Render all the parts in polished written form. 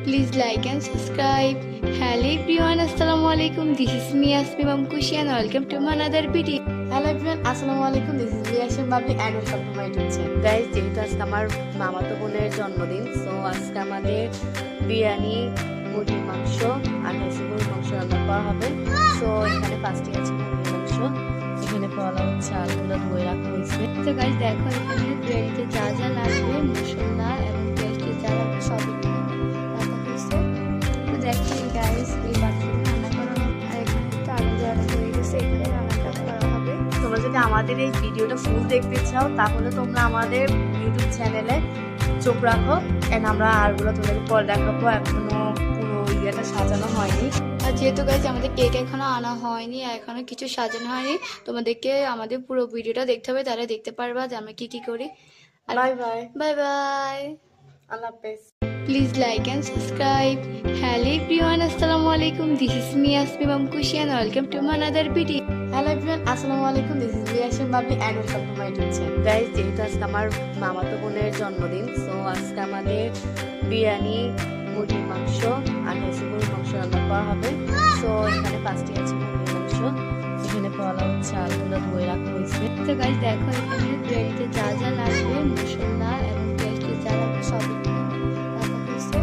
Please like and subscribe. Hello everyone, Assalamualaikum. This is me Asmi Mamkushi and welcome to my another video. Hello everyone, আসসালামু আলাইকুম। This is reaction Babli and welcome to my YouTube channel. Guys, যেহেতু আজকে আমার মামাতো বোনের জন্মদিন, so আজকে আমাদের বিরিয়ানি, মুরগির মাংস আর দেশি গরুর মাংস রান্না করা হবে। সো এখানে ফার্স্টে আছে মুরগির মাংস, এখানে পোলাও চালগুলো ধুয়ে রাখা হয়েছে। তো গাইস দেখো এখানে বিরিয়ানিতে যা যা লাগবে মশলা এবং পেস্টে যা লাগবে সব রাখা হয়েছে। তো দেখো গাইস এই বাটিতে রান্না করা হবে আর এখানে চাল দেওয়া হয়ে গেছে, এখানে রান্নাটা করা হবে। তোমরা যদি আমাদের এই ভিডিওটা ফুল দেখতে চাও তাহলে তোমরা আমাদের ইউটিউব চ্যানেলে চোখ রাখো, এন্ড আমরা আরগুলো তোমাদের পরে দেখাবো। এখনো পুরো ইয়েটা সাজানো হয়নি। আর যেহেতু গাইস আমাদের কেক এখনো আনা হয়নি আর এখনো কিছু সাজানো হয়নি, তোমাদেরকে আমাদের পুরো ভিডিওটা দেখতে হবে, তাহলে দেখতে পারবা যে আমরা কি করি। বাই বাই, বাই বাই, আল্লাহ হাফেজ। please like and subscribe. Hello everyone, Assalamualaikum. This is me Asmi Mamkushi and welcome to my another video. Hello everyone, আসসালামু আলাইকুম। This is reaction Babli and welcome to my YouTube channel. Guys, যেহেতু আজকে আমার মামাতো বোনের জন্মদিন, so আজকে আমাদের বিরিয়ানি, মুরগির মাংস আর দেশি গরুর মাংস রান্না করা হবে। সো এখানে ফার্স্টে আছে মুরগির মাংস, এখানে পোলাও চালগুলো ধুয়ে রাখা হয়েছে। তো গাইস দেখো এখানে বিরিয়ানিতে যা যা লাগবে মশলা এবং পেস্টে যা লাগবে সব রাখা হয়েছে।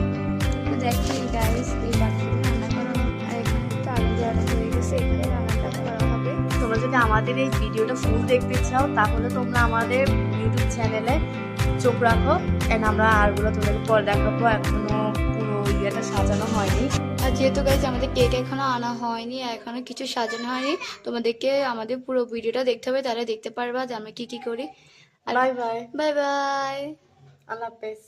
তো দেখো গাইস এই বাটিতে রান্না করা হবে আর এখানে চাল দেওয়া হয়ে গেছে, এখানে রান্নাটা করা হবে। তোমরা যদি আমাদের এই ভিডিওটা ফুল দেখতে চাও তাহলে তোমরা আমাদের ইউটিউব চ্যানেলে চোখ রাখো, এন্ড আমরা আরগুলো তোমাদের পরে দেখাবো। এখনো পুরো ইয়েটা সাজানো হয়নি। আর যেহেতু গাইস আমাদের কেক এখনো আনা হয়নি আর এখনো কিছু সাজানো হয়নি, তোমাদেরকে আমাদের পুরো ভিডিওটা দেখতে হবে, তাহলে দেখতে পারবা যে আমরা কি করি। বাই বাই, বাই বাই, আল্লাহ হাফেজ।